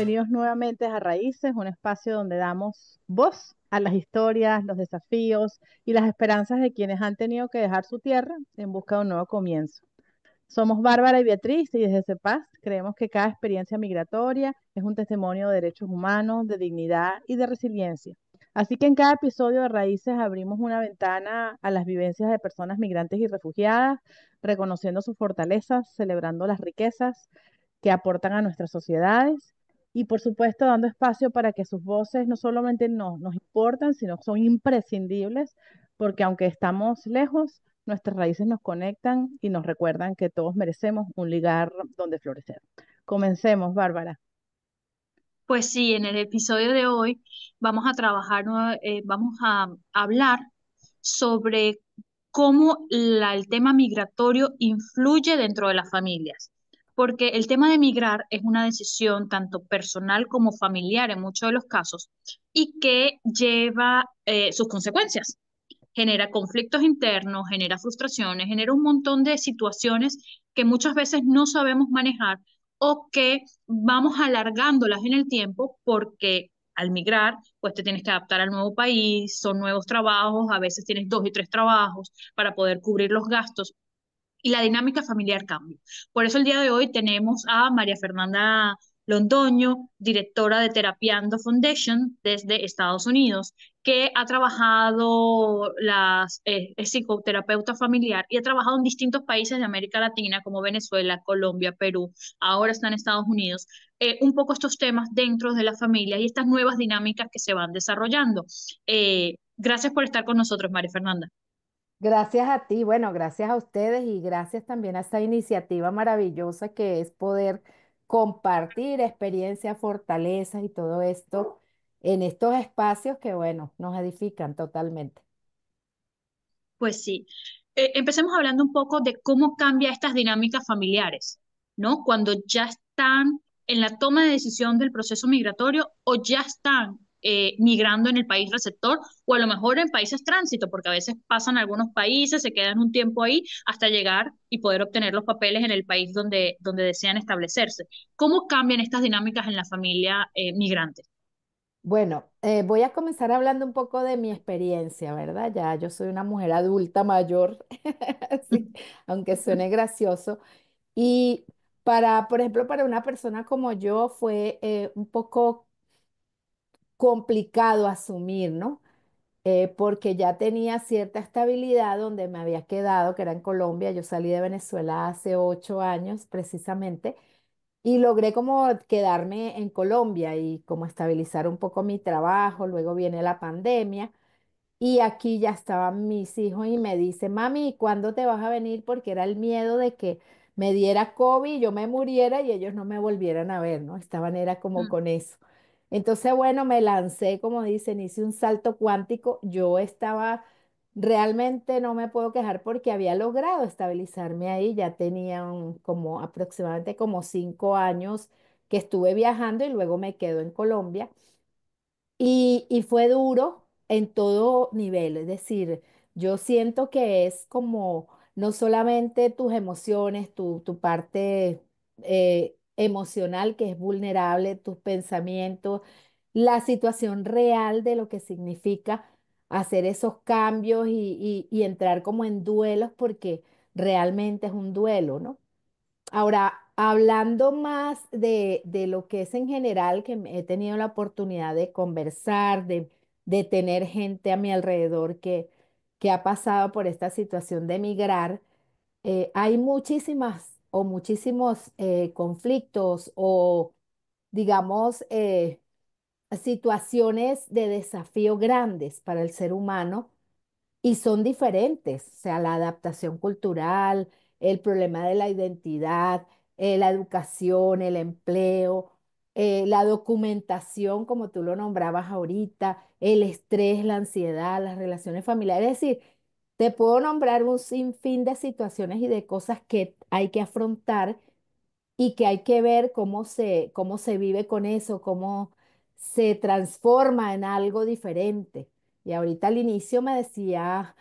Bienvenidos nuevamente a Raíces, un espacio donde damos voz a las historias, los desafíos y las esperanzas de quienes han tenido que dejar su tierra en busca de un nuevo comienzo. Somos Bárbara y Beatriz y desde CEPAS creemos que cada experiencia migratoria es un testimonio de derechos humanos, de dignidad y de resiliencia. Así que en cada episodio de Raíces abrimos una ventana a las vivencias de personas migrantes y refugiadas, reconociendo sus fortalezas, celebrando las riquezas que aportan a nuestras sociedades y por supuesto dando espacio para que sus voces no solamente nos importan, sino son imprescindibles, porque aunque estamos lejos, nuestras raíces nos conectan y nos recuerdan que todos merecemos un lugar donde florecer. Comencemos, Bárbara. Pues sí, en el episodio de hoy vamos a trabajar, vamos a hablar sobre cómo el tema migratorio influye dentro de las familias, porque el tema de migrar es una decisión tanto personal como familiar en muchos de los casos y que lleva sus consecuencias. Genera conflictos internos, genera frustraciones, genera un montón de situaciones que muchas veces no sabemos manejar o que vamos alargándolas en el tiempo porque al migrar, pues te tienes que adaptar al nuevo país, son nuevos trabajos, a veces tienes dos y tres trabajos para poder cubrir los gastos y la dinámica familiar cambia. Por eso el día de hoy tenemos a María Fernanda Londoño, directora de Terapiando Foundation desde Estados Unidos, que ha trabajado, es psicoterapeuta familiar y ha trabajado en distintos países de América Latina como Venezuela, Colombia, Perú, ahora está en Estados Unidos, un poco estos temas dentro de la familia y estas nuevas dinámicas que se van desarrollando. Gracias por estar con nosotros, María Fernanda. Gracias a ti, bueno, gracias a ustedes y gracias también a esta iniciativa maravillosa que es poder compartir experiencias, fortalezas y todo esto en estos espacios que, bueno, nos edifican totalmente. Pues sí. Empecemos hablando un poco de cómo cambia estas dinámicas familiares, ¿no? Cuando ya están en la toma de decisión del proceso migratorio o ya están migrando en el país receptor o a lo mejor en países tránsito, porque a veces pasan a algunos países, se quedan un tiempo ahí hasta llegar y poder obtener los papeles en el país donde desean establecerse. ¿Cómo cambian estas dinámicas en la familia migrante? Bueno, voy a comenzar hablando un poco de mi experiencia, ¿verdad? Ya yo soy una mujer adulta mayor, sí, aunque suene gracioso. Y por ejemplo, para una persona como yo fue un poco complicado asumir, ¿no? Porque ya tenía cierta estabilidad donde me había quedado, que era en Colombia. Yo salí de Venezuela hace 8 años precisamente y logré como quedarme en Colombia y como estabilizar un poco mi trabajo. Luego viene la pandemia. Y aquí ya estaban mis hijos y me dice, mami, ¿cuándo te vas a venir? Porque era el miedo de que me diera COVID, yo me muriera y ellos no me volvieran a ver, ¿no? Estaban era como Mm, con eso. Entonces, bueno, me lancé, como dicen, hice un salto cuántico. Yo estaba, realmente no me puedo quejar porque había logrado estabilizarme ahí. Ya tenía como aproximadamente como 5 años que estuve viajando y luego me quedo en Colombia. Y fue duro en todo nivel, es decir, yo siento que es como no solamente tus emociones, tu parte emocional que es vulnerable, tus pensamientos, la situación real de lo que significa hacer esos cambios y entrar como en duelos porque realmente es un duelo, ¿no? Ahora, hablando más de lo que es en general, que he tenido la oportunidad de conversar, de tener gente a mi alrededor que ha pasado por esta situación de emigrar, hay muchísimas o muchísimos conflictos o, digamos, situaciones de desafío grandes para el ser humano y son diferentes, o sea, la adaptación cultural, el problema de la identidad, la educación, el empleo, la documentación, como tú lo nombrabas ahorita, el estrés, la ansiedad, las relaciones familiares. Es decir, te puedo nombrar un sinfín de situaciones y de cosas que hay que afrontar y que hay que ver cómo se vive con eso, cómo se transforma en algo diferente. Y ahorita al inicio me decía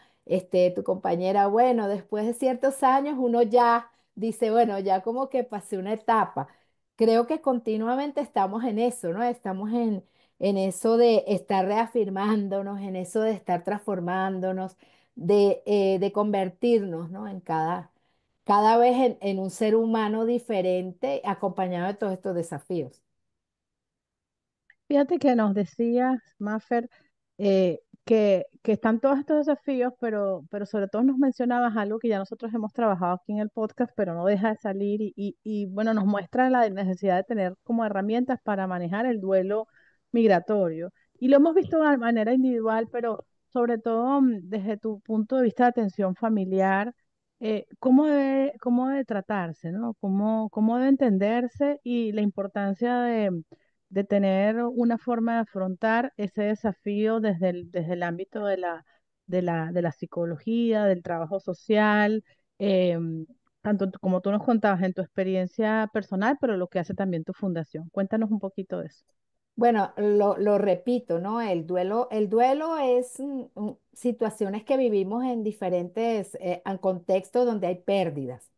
tu compañera, bueno, después de ciertos años uno ya dice, bueno, ya como que pasé una etapa. creo que continuamente estamos en eso, ¿no? Estamos en eso de estar reafirmándonos, en eso de estar transformándonos, de convertirnos, ¿no? En cada vez en un ser humano diferente, acompañado de todos estos desafíos. Fíjate que nos decías, Maffer, que están todos estos desafíos, pero sobre todo nos mencionabas algo que ya nosotros hemos trabajado aquí en el podcast, pero no deja de salir y bueno, nos muestra la necesidad de tener como herramientas para manejar el duelo migratorio. Y lo hemos visto de manera individual, pero sobre todo desde tu punto de vista de atención familiar, cómo debe tratarse, ¿no? Cómo debe entenderse y la importancia de tener una forma de afrontar ese desafío desde el ámbito de la psicología, del trabajo social, tanto como tú nos contabas en tu experiencia personal, pero lo que hace también tu fundación. Cuéntanos un poquito de eso. Bueno, lo repito, ¿no? El duelo es situaciones que vivimos en diferentes contextos donde hay pérdidas.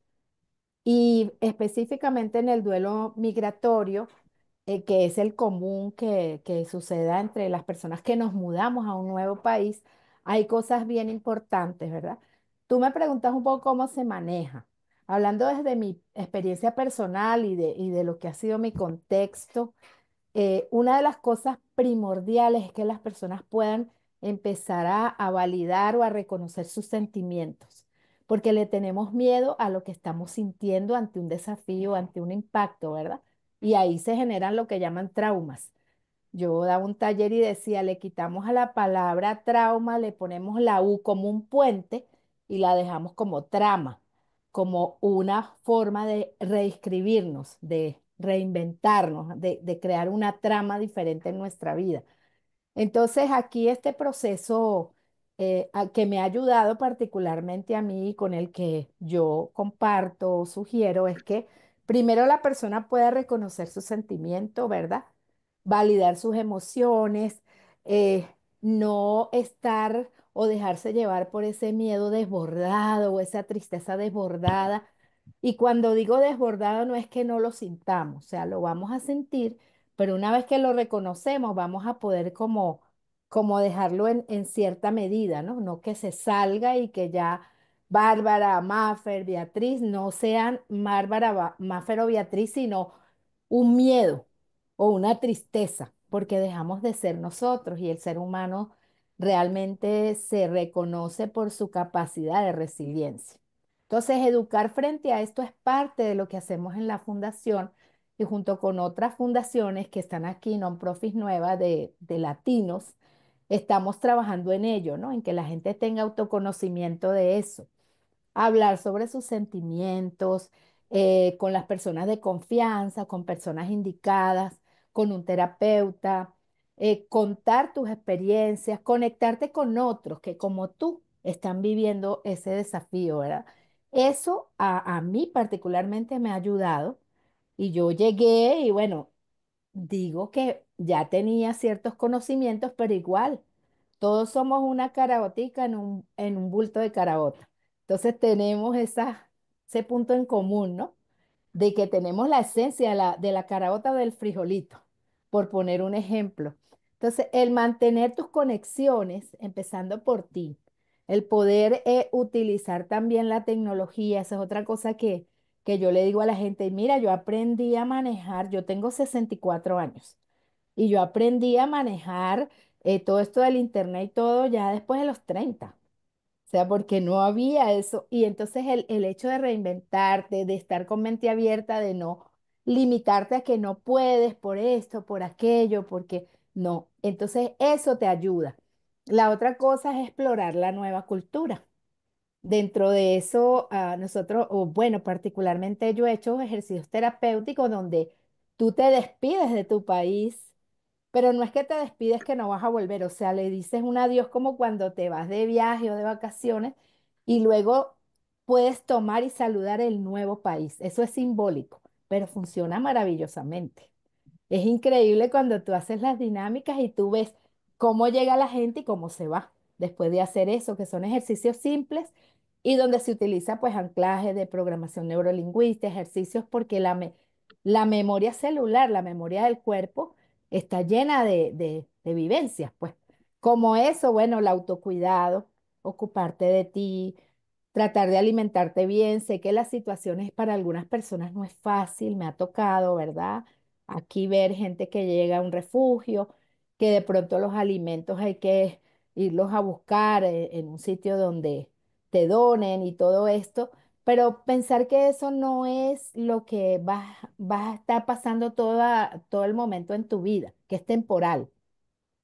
Y específicamente en el duelo migratorio, que es el común que suceda entre las personas que nos mudamos a un nuevo país, hay cosas bien importantes, ¿verdad? Tú me preguntas un poco cómo se maneja. Hablando desde mi experiencia personal y de lo que ha sido mi contexto, una de las cosas primordiales es que las personas puedan empezar a validar o a reconocer sus sentimientos, porque le tenemos miedo a lo que estamos sintiendo ante un desafío, ante un impacto, ¿verdad? Y ahí se generan lo que llaman traumas. Yo daba un taller y decía, le quitamos a la palabra trauma, le ponemos la U como un puente y la dejamos como trama, como una forma de reescribirnos, de reinventarnos, de crear una trama diferente en nuestra vida. Entonces, aquí este proceso que me ha ayudado particularmente a mí y con el que yo comparto o sugiero es que primero la persona pueda reconocer su sentimiento, ¿verdad? Validar sus emociones, eh, no estar o dejarse llevar por ese miedo desbordado o esa tristeza desbordada. Y cuando digo desbordado no es que no lo sintamos, o sea, lo vamos a sentir, pero una vez que lo reconocemos, vamos a poder como dejarlo en cierta medida, ¿no? No que se salga y que ya Bárbara, Mafer, Beatriz no sean Bárbara, Mafer o Beatriz, sino un miedo o una tristeza, porque dejamos de ser nosotros y el ser humano realmente se reconoce por su capacidad de resiliencia. Entonces, educar frente a esto es parte de lo que hacemos en la fundación y junto con otras fundaciones que están aquí, non-profit nuevas de latinos, estamos trabajando en ello, ¿no? En que la gente tenga autoconocimiento de eso, hablar sobre sus sentimientos con las personas de confianza, con personas indicadas, con un terapeuta, contar tus experiencias, conectarte con otros que como tú están viviendo ese desafío, ¿verdad? Eso a mí particularmente me ha ayudado y yo llegué y bueno, digo que ya tenía ciertos conocimientos, pero igual, todos somos una caraotica en un bulto de caraota. Entonces tenemos ese punto en común, ¿no? De que tenemos la esencia de la caraota o del frijolito, por poner un ejemplo. Entonces, el mantener tus conexiones, empezando por ti, el poder utilizar también la tecnología, esa es otra cosa que yo le digo a la gente, mira, yo aprendí a manejar, yo tengo 64 años y yo aprendí a manejar todo esto del internet y todo ya después de los 30. O sea, porque no había eso. Y entonces el hecho de reinventarte, de estar con mente abierta, de no limitarte a que no puedes por esto, por aquello, porque no. Entonces eso te ayuda. La otra cosa es explorar la nueva cultura. Dentro de eso, nosotros, o bueno, particularmente yo he hecho ejercicios terapéuticos donde tú te despides de tu país, pero no es que te despides que no vas a volver, o sea, le dices un adiós como cuando te vas de viaje o de vacaciones y luego puedes tomar y saludar el nuevo país. Eso es simbólico, pero funciona maravillosamente. Es increíble cuando tú haces las dinámicas y tú ves cómo llega la gente y cómo se va después de hacer eso, que son ejercicios simples y donde se utiliza pues anclaje de programación neurolingüística, ejercicios porque la memoria celular, la memoria del cuerpo está llena de vivencias, pues. Como eso, bueno, el autocuidado, ocuparte de ti, tratar de alimentarte bien. Sé que las situaciones para algunas personas no es fácil, me ha tocado, ¿verdad? Aquí ver gente que llega a un refugio, que de pronto los alimentos hay que irlos a buscar en un sitio donde te donen y todo esto, pero pensar que eso no es lo que vas a estar pasando todo el momento en tu vida, que es temporal.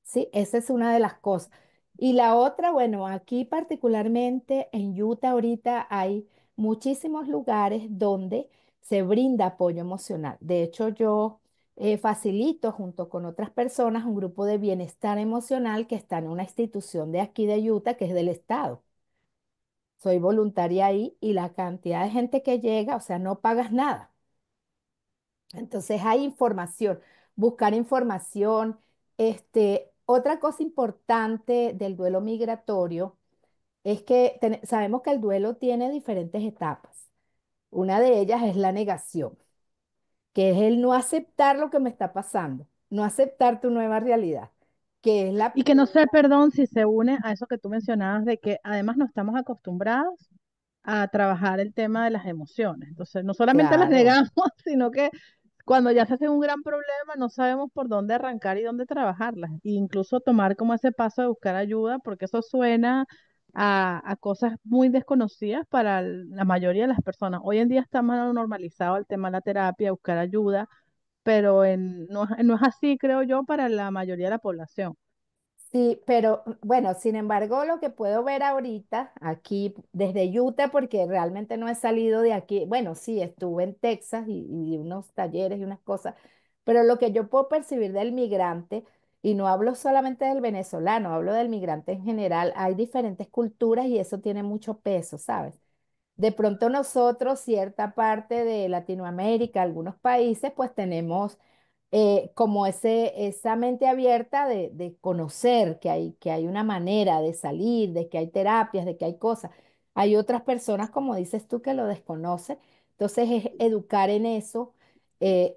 Sí, esa es una de las cosas. Y la otra, bueno, aquí particularmente en Utah ahorita hay muchísimos lugares donde se brinda apoyo emocional. De hecho, yo facilito junto con otras personas un grupo de bienestar emocional que está en una institución de aquí de Utah, que es del estado. Soy voluntaria ahí y la cantidad de gente que llega, o sea, no pagas nada. Entonces hay información, buscar información. Otra cosa importante del duelo migratorio es que sabemos que el duelo tiene diferentes etapas. Una de ellas es la negación, que es el no aceptar lo que me está pasando, no aceptar tu nueva realidad, que es la... Y que no sé, perdón, si se une a eso que tú mencionabas de que además no estamos acostumbrados a trabajar el tema de las emociones. Entonces, no solamente las Claro. negamos, sino que cuando ya se hace un gran problema, no sabemos por dónde arrancar y dónde trabajarlas. E incluso tomar como ese paso de buscar ayuda, porque eso suena a cosas muy desconocidas para la mayoría de las personas. Hoy en día está más normalizado el tema de la terapia, buscar ayuda, pero no es así, creo yo, para la mayoría de la población. Sí, pero bueno, sin embargo, lo que puedo ver ahorita aquí desde Utah, porque realmente no he salido de aquí, bueno, sí, estuve en Texas y unos talleres y unas cosas, pero lo que yo puedo percibir del migrante, y no hablo solamente del venezolano, hablo del migrante en general, hay diferentes culturas y eso tiene mucho peso, ¿sabes? De pronto nosotros, cierta parte de Latinoamérica, algunos países, pues tenemos como esa mente abierta de conocer que hay una manera de salir, de que hay terapias, de que hay cosas. Hay otras personas, como dices tú, que lo desconocen. Entonces es educar en eso, eh,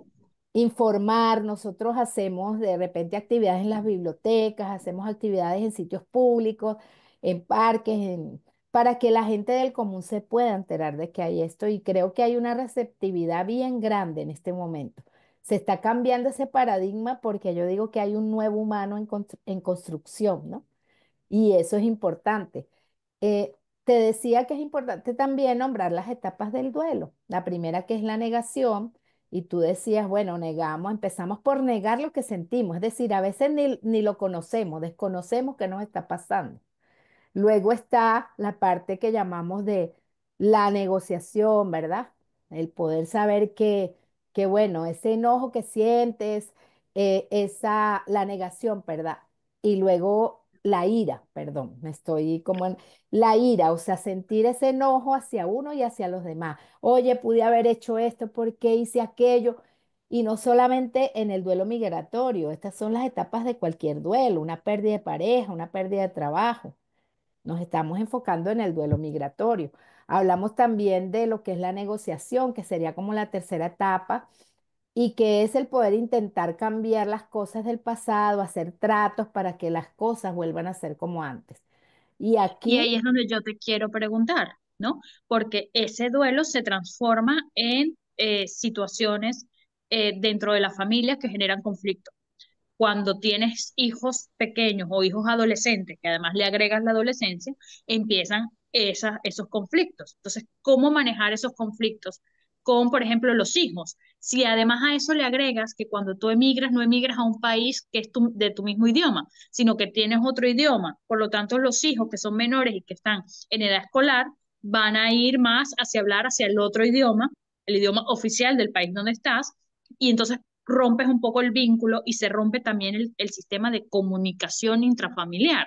informar. Nosotros hacemos de repente actividades en las bibliotecas, hacemos actividades en sitios públicos, en parques, para que la gente del común se pueda enterar de que hay esto. Y creo que hay una receptividad bien grande en este momento. Se está cambiando ese paradigma porque yo digo que hay un nuevo humano en construcción, ¿no? Y eso es importante. Te decía que es importante también nombrar las etapas del duelo. La primera que es la negación, y tú decías, bueno, negamos, empezamos por negar lo que sentimos, es decir, a veces ni lo conocemos, desconocemos qué nos está pasando. Luego está la parte que llamamos de la negociación, ¿verdad? El poder saber que bueno, ese enojo que sientes, la negación, ¿verdad? Y luego la ira, perdón, me estoy como en la ira, o sea, sentir ese enojo hacia uno y hacia los demás. Oye, pude haber hecho esto, ¿por qué hice aquello? Y no solamente en el duelo migratorio, estas son las etapas de cualquier duelo, una pérdida de pareja, una pérdida de trabajo. Nos estamos enfocando en el duelo migratorio. Hablamos también de lo que es la negociación, que sería como la tercera etapa, y que es el poder intentar cambiar las cosas del pasado, hacer tratos para que las cosas vuelvan a ser como antes. Y Y aquí, ahí es donde yo te quiero preguntar, ¿no? Porque ese duelo se transforma en situaciones dentro de la familia que generan conflicto. Cuando tienes hijos pequeños o hijos adolescentes, que además le agregas la adolescencia, empiezan esos conflictos. Entonces, ¿cómo manejar esos conflictos con, por ejemplo, los hijos? Si además a eso le agregas que cuando tú emigras, no emigras a un país que es de tu mismo idioma, sino que tienes otro idioma, por lo tanto, los hijos que son menores y que están en edad escolar van a ir más hacia hablar hacia el idioma oficial del país donde estás, y entonces rompes un poco el vínculo y se rompe también el sistema de comunicación intrafamiliar,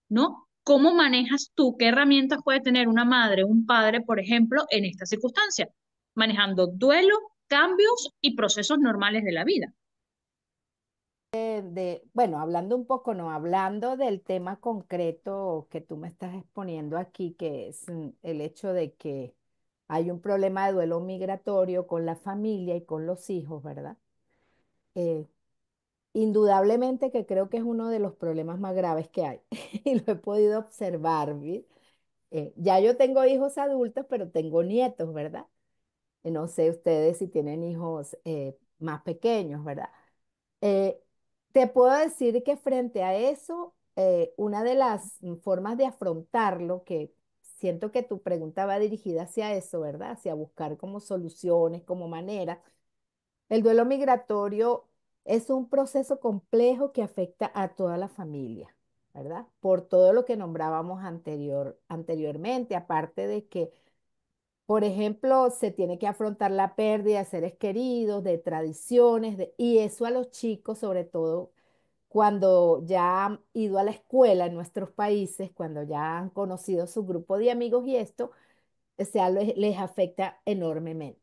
¿no? ¿Cómo manejas tú? ¿Qué herramientas puede tener una madre o un padre, por ejemplo, en esta circunstancia? Manejando duelo, cambios y procesos normales de la vida. bueno, hablando un poco, no, hablando del tema concreto que tú me estás exponiendo aquí, que es el hecho de que hay un problema de duelo migratorio con la familia y con los hijos, ¿verdad? Eh, Indudablemente que creo que es uno de los problemas más graves que hay y lo he podido observar, ¿vi? Ya yo tengo hijos adultos, pero tengo nietos, ¿verdad? No sé ustedes si tienen hijos más pequeños, ¿verdad? Eh, Te puedo decir que frente a eso, una de las formas de afrontarlo, que siento que tu pregunta va dirigida hacia eso, ¿verdad? Hacia buscar como soluciones, como maneras. El duelo migratorio es un proceso complejo que afecta a toda la familia, ¿verdad? Por todo lo que nombrábamos anteriormente, aparte de que, por ejemplo, se tiene que afrontar la pérdida de seres queridos, de tradiciones, y eso a los chicos, sobre todo cuando ya han ido a la escuela en nuestros países, cuando ya han conocido su grupo de amigos y esto, o sea, les afecta enormemente.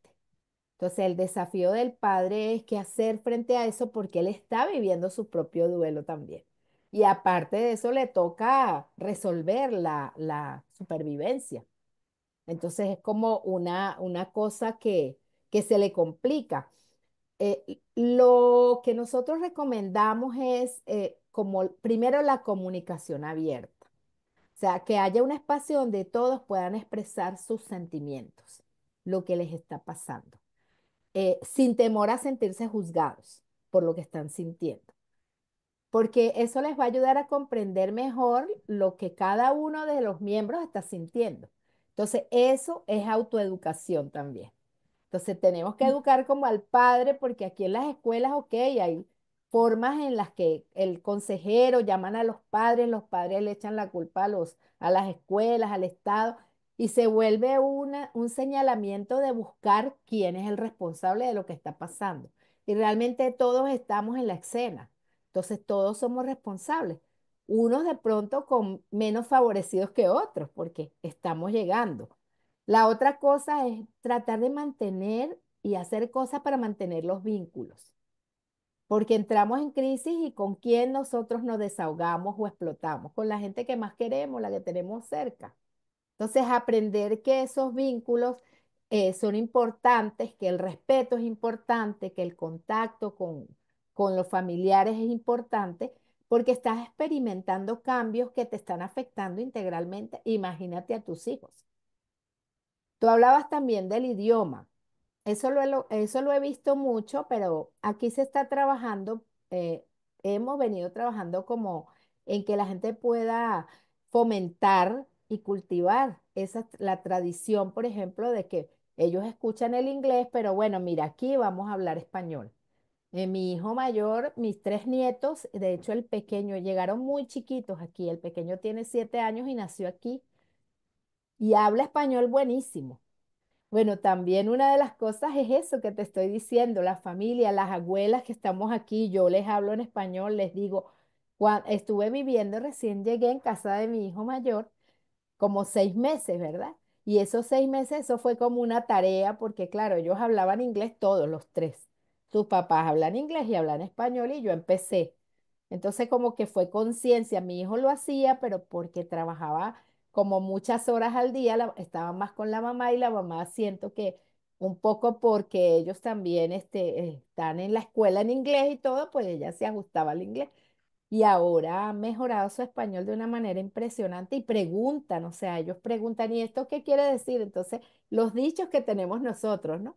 Entonces, el desafío del padre es qué hacer frente a eso porque él está viviendo su propio duelo también. Y aparte de eso, le toca resolver la supervivencia. Entonces, es como una cosa que se le complica. Lo que nosotros recomendamos es como primero la comunicación abierta. O sea, que haya un espacio donde todos puedan expresar sus sentimientos, lo que les está pasando sin temor a sentirse juzgados por lo que están sintiendo, porque eso les va a ayudar a comprender mejor lo que cada uno de los miembros está sintiendo. Entonces, eso es autoeducación también. Entonces tenemos que educar como al padre, porque aquí en las escuelas, ok, hay formas en las que el consejero llaman a los padres le echan la culpa a las escuelas, al Estado, y se vuelve un señalamiento de buscar quién es el responsable de lo que está pasando. Y realmente todos estamos en la escena, entonces todos somos responsables. Unos de pronto con menos favorecidos que otros, porque estamos llegando. La otra cosa es tratar de mantener y hacer cosas para mantener los vínculos, porque entramos en crisis y con quién nosotros nos desahogamos o explotamos, con la gente que más queremos, la que tenemos cerca. Entonces, aprender que esos vínculos son importantes, que el respeto es importante, que el contacto con los familiares es importante, porque estás experimentando cambios que te están afectando integralmente. Imagínate a tus hijos. Tú hablabas también del idioma. Eso lo he visto mucho, pero aquí se está trabajando, hemos venido trabajando como en que la gente pueda fomentar y cultivar la tradición, por ejemplo, de que ellos escuchan el inglés, pero bueno, mira, aquí vamos a hablar español. Mi hijo mayor, mis tres nietos, de hecho el pequeño, llegaron muy chiquitos aquí, el pequeño tiene 7 años y nació aquí y habla español buenísimo. Bueno, también una de las cosas es eso que te estoy diciendo, la familia, las abuelas que estamos aquí, yo les hablo en español, les digo, estuve viviendo, recién llegué en casa de mi hijo mayor, como 6 meses, ¿verdad? Y esos 6 meses, eso fue como una tarea, porque claro, ellos hablaban inglés todos los tres. Sus papás hablan inglés y hablan español y yo empecé. Entonces como que fue conciencia, mi hijo lo hacía, pero porque trabajaba como muchas horas al día, estaba más con la mamá y la mamá siento que un poco porque ellos también están en la escuela en inglés y todo, pues ella se ajustaba al inglés y ahora ha mejorado su español de una manera impresionante y preguntan, o sea, ellos preguntan, ¿y esto qué quiere decir? Entonces, los dichos que tenemos nosotros, ¿no?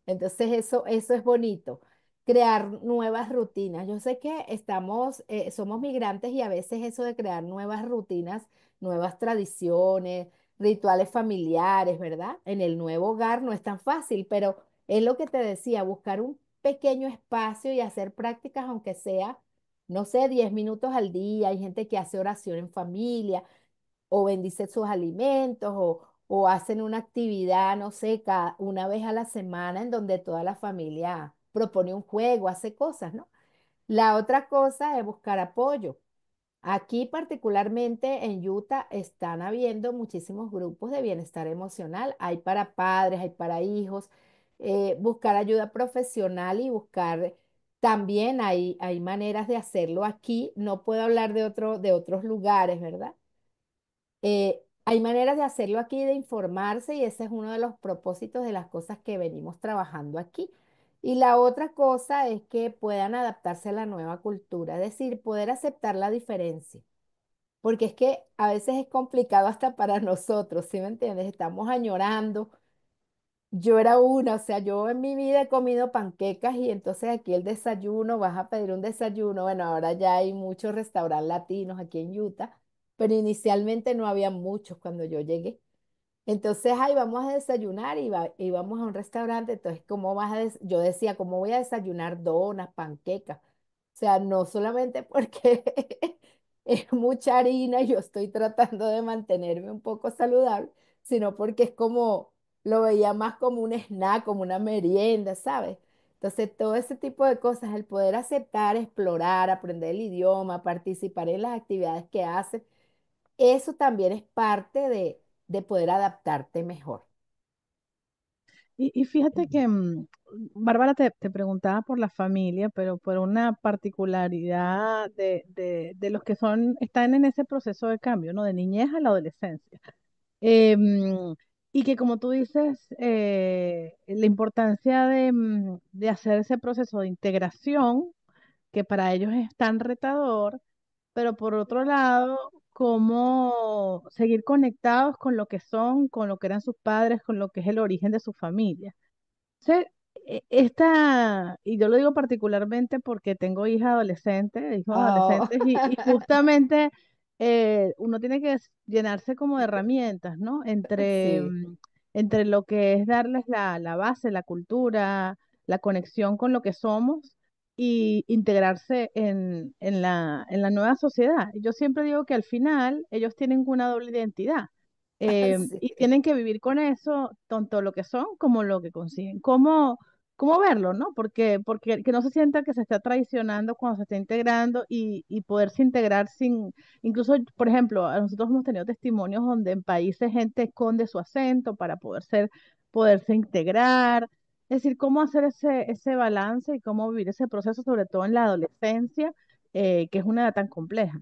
Entonces, eso es bonito, crear nuevas rutinas. Yo sé que somos migrantes y a veces eso de crear nuevas rutinas, nuevas tradiciones, rituales familiares, ¿verdad? En el nuevo hogar no es tan fácil, pero es lo que te decía, buscar un pequeño espacio y hacer prácticas, aunque sea, no sé, 10 minutos al día. Hay gente que hace oración en familia o bendice sus alimentos o hacen una actividad, no sé, una vez a la semana en donde toda la familia propone un juego, hace cosas, ¿no? La otra cosa es buscar apoyo. Aquí particularmente en Utah están habiendo muchísimos grupos de bienestar emocional. Hay para padres, hay para hijos. Buscar ayuda profesional y buscar también hay maneras de hacerlo aquí. No puedo hablar de otros lugares, ¿verdad? hay maneras de hacerlo aquí, de informarse, y ese es uno de los propósitos de las cosas que venimos trabajando aquí. Y la otra cosa es que puedan adaptarse a la nueva cultura, es decir, poder aceptar la diferencia. Porque es que a veces es complicado hasta para nosotros, ¿sí me entiendes? Estamos añorando. Yo era una, o sea, yo en mi vida he comido panquecas y entonces aquí el desayuno, vas a pedir un desayuno. Bueno, ahora ya hay muchos restaurantes latinos aquí en Utah, pero inicialmente no había muchos cuando yo llegué. Entonces, ahí vamos a desayunar y íbamos a un restaurante. Entonces, ¿cómo vas a yo decía, ¿cómo voy a desayunar donas, panquecas? O sea, no solamente porque es mucha harina y yo estoy tratando de mantenerme un poco saludable, sino porque es como, lo veía más como un snack, como una merienda, ¿sabes? Entonces, todo ese tipo de cosas, el poder aceptar, explorar, aprender el idioma, participar en las actividades que hacen, eso también es parte de poder adaptarte mejor. Y fíjate que, Bárbara, te preguntaba por la familia, pero por una particularidad de los que están en ese proceso de cambio, ¿no? De niñez a la adolescencia. Y que como tú dices, la importancia de hacer ese proceso de integración, que para ellos es tan retador, pero por otro lado, cómo seguir conectados con lo que son, con lo que eran sus padres, con lo que es el origen de su familia. Sí, y yo lo digo particularmente porque tengo hijos Oh, adolescentes, y justamente uno tiene que llenarse como de herramientas, ¿no? sí, Entre lo que es darles la base, la cultura, la conexión con lo que somos y integrarse en la nueva sociedad. Yo siempre digo que al final ellos tienen una doble identidad, sí, y tienen que vivir con eso, tanto lo que son como lo que consiguen. ¿Cómo verlo, no? Porque que no se sienta que se está traicionando cuando se está integrando, y poderse integrar sin, incluso, por ejemplo, a nosotros hemos tenido testimonios donde en países gente esconde su acento para poderse integrar. Es decir, cómo hacer ese balance y cómo vivir ese proceso, sobre todo en la adolescencia, que es una edad tan compleja.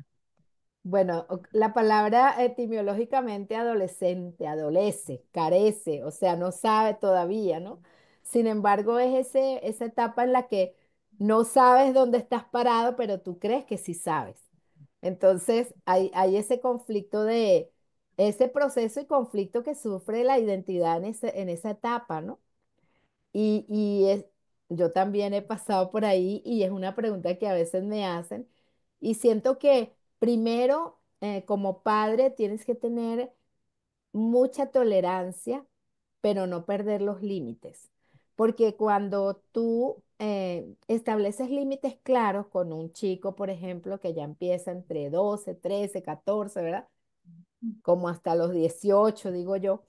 bueno, la palabra etimológicamente adolescente, adolece, carece, o sea, no sabe todavía, ¿no? Sin embargo, es esa etapa en la que no sabes dónde estás parado, pero tú crees que sí sabes. Entonces, hay ese conflicto ese proceso y conflicto que sufre la identidad en esa etapa, ¿no? Yo también he pasado por ahí y es una pregunta que a veces me hacen y siento que primero, como padre, tienes que tener mucha tolerancia, pero no perder los límites. Porque cuando tú estableces límites claros con un chico, por ejemplo, que ya empieza entre 12, 13, 14, ¿verdad? Como hasta los 18 digo yo,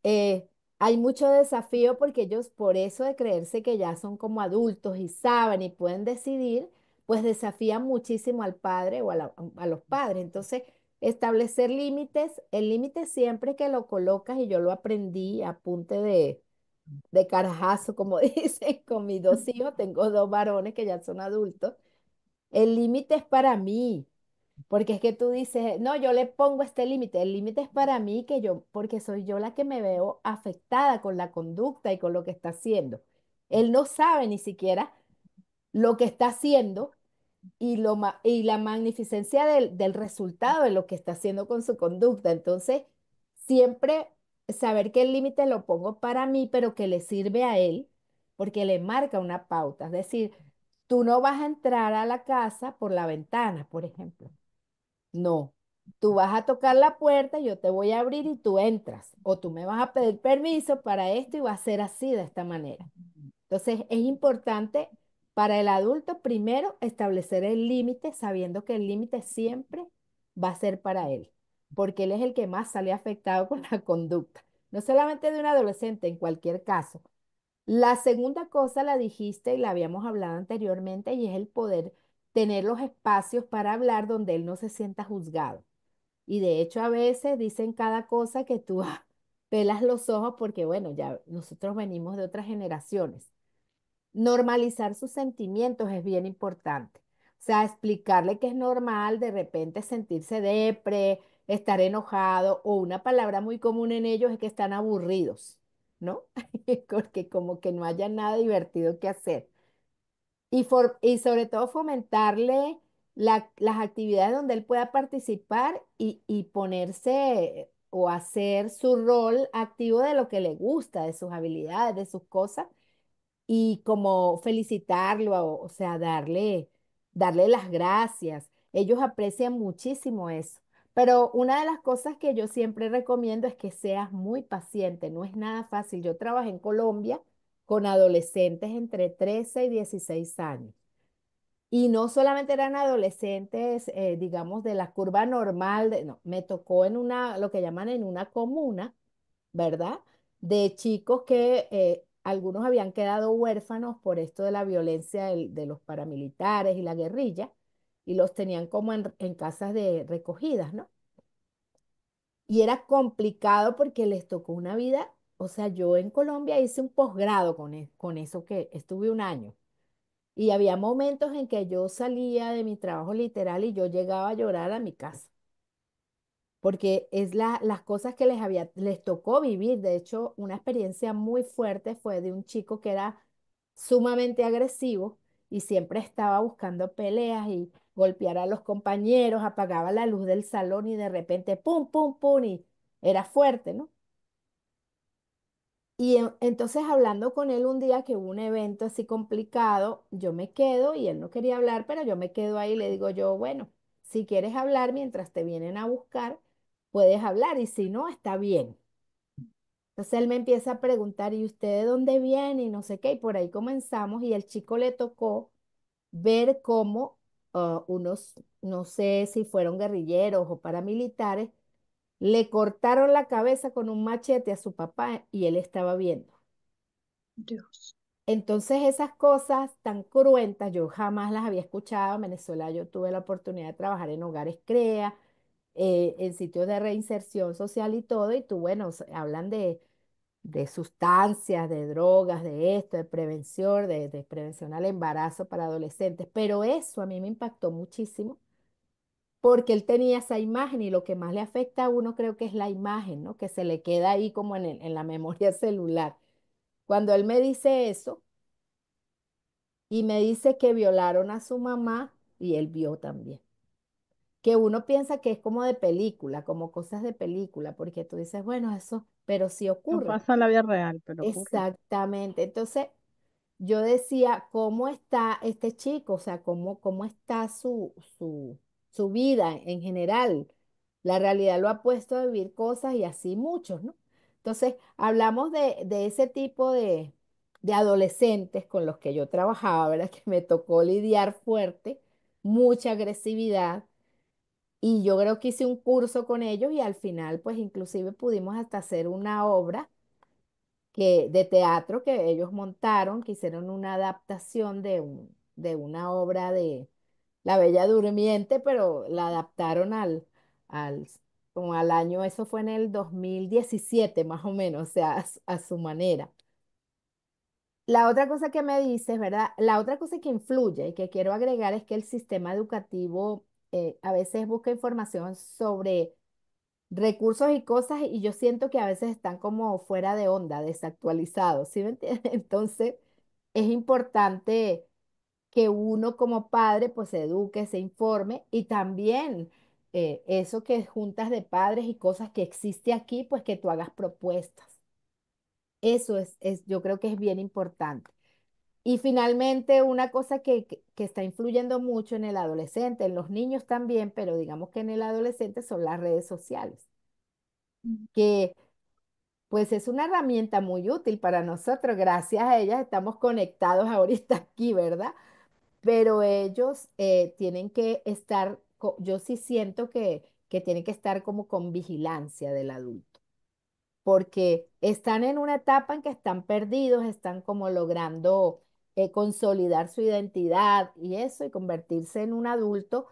eh, hay mucho desafío porque ellos, por eso de creerse que ya son como adultos y saben y pueden decidir, pues desafían muchísimo al padre o a los padres. Entonces, establecer límites, el límite siempre que lo colocas, y yo lo aprendí a punte de carajazo, como dicen, con mis dos hijos, tengo dos varones que ya son adultos, el límite es para mí. Porque es que tú dices, no, yo le pongo este límite. El límite es para mí que yo, porque soy yo la que me veo afectada con la conducta y con lo que está haciendo. Él no sabe ni siquiera lo que está haciendo y la magnificencia del resultado de lo que está haciendo con su conducta. Entonces, siempre saber que el límite lo pongo para mí, pero que le sirve a él, porque le marca una pauta. Es decir, tú no vas a entrar a la casa por la ventana, por ejemplo. No, tú vas a tocar la puerta, yo te voy a abrir y tú entras. O tú me vas a pedir permiso para esto y va a ser así, de esta manera. Entonces, es importante para el adulto primero establecer el límite, sabiendo que el límite siempre va a ser para él, porque él es el que más sale afectado con la conducta. No solamente de un adolescente, en cualquier caso. La segunda cosa la dijiste y la habíamos hablado anteriormente, y es el poder tener los espacios para hablar donde él no se sienta juzgado. Y de hecho a veces dicen cada cosa que tú pelas los ojos porque, bueno, ya nosotros venimos de otras generaciones. Normalizar sus sentimientos es bien importante. O sea, explicarle que es normal de repente sentirse depre, estar enojado, o una palabra muy común en ellos es que están aburridos, ¿no? Porque como que no haya nada divertido que hacer. Y sobre todo fomentarle las actividades donde él pueda participar y ponerse o hacer su rol activo de lo que le gusta, de sus habilidades, de sus cosas, y como felicitarlo, o sea, darle las gracias. Ellos aprecian muchísimo eso. Pero una de las cosas que yo siempre recomiendo es que seas muy paciente. No es nada fácil. Yo trabajé en Colombia con adolescentes entre 13 y 16 años. Y no solamente eran adolescentes, digamos, de la curva normal, no, me tocó en lo que llaman en una comuna, ¿verdad? De chicos que algunos habían quedado huérfanos por esto de la violencia de los paramilitares y la guerrilla, y los tenían como en casas de recogidas, ¿no? Y era complicado porque les tocó una vida, o sea, yo en Colombia hice un posgrado con eso que estuve un año. Y había momentos en que yo salía de mi trabajo literal y yo llegaba a llorar a mi casa porque es las cosas que les tocó vivir. De hecho, una experiencia muy fuerte fue de un chico que era sumamente agresivo y siempre estaba buscando peleas y golpear a los compañeros, apagaba la luz del salón y de repente, pum, pum, pum, y era fuerte, ¿no? Y entonces hablando con él un día que hubo un evento así complicado, yo me quedo y él no quería hablar, pero yo me quedo ahí y le digo yo, bueno, si quieres hablar mientras te vienen a buscar, puedes hablar y si no, está bien. Entonces él me empieza a preguntar, ¿y usted de dónde viene? Y no sé qué, y por ahí comenzamos y el chico le tocó ver cómo unos, no sé si fueron guerrilleros o paramilitares, le cortaron la cabeza con un machete a su papá y él estaba viendo. Dios. Entonces esas cosas tan cruentas yo jamás las había escuchado. En Venezuela yo tuve la oportunidad de trabajar en hogares CREA, en sitios de reinserción social y todo, y tú, bueno, hablan de sustancias, de drogas, de esto, de prevención al embarazo para adolescentes, pero eso a mí me impactó muchísimo porque él tenía esa imagen y lo que más le afecta a uno creo que es la imagen, ¿no? Que se le queda ahí como en la memoria celular. Cuando él me dice eso, y me dice que violaron a su mamá y él vio también. Que uno piensa que es como de película, como cosas de película, porque tú dices, bueno, eso, pero sí No ocurre. pasa en la vida real, pero ocurre. Exactamente. Entonces, yo decía, ¿cómo está este chico? O sea, ¿cómo está su vida en general? La realidad lo ha puesto a vivir cosas y así muchos, ¿no? Entonces, hablamos de ese tipo de adolescentes con los que yo trabajaba, ¿verdad? Que me tocó lidiar fuerte, mucha agresividad. Y yo creo que hice un curso con ellos y al final, pues inclusive pudimos hasta hacer una obra de teatro que ellos montaron, que hicieron una adaptación de una obra de La Bella Durmiente, pero la adaptaron al, como al año, eso fue en el 2017 más o menos, o sea, a su manera. La otra cosa que me dices, ¿verdad? La otra cosa que influye y que quiero agregar es que el sistema educativo a veces busca información sobre recursos y cosas y yo siento que a veces están como fuera de onda, desactualizados, ¿sí me entiendes? Entonces es importante que uno como padre pues se eduque, se informe y también eso que juntas de padres y cosas que existe aquí, pues que tú hagas propuestas. Eso yo creo que es bien importante. Y finalmente, una cosa que está influyendo mucho en el adolescente, en los niños también, pero digamos que en el adolescente son las redes sociales, que pues es una herramienta muy útil para nosotros. Gracias a ellas estamos conectados ahorita aquí, ¿verdad? Pero ellos tienen que estar, yo sí siento que tienen que estar como con vigilancia del adulto, porque están en una etapa en que están perdidos, están como logrando consolidar su identidad y eso, y convertirse en un adulto,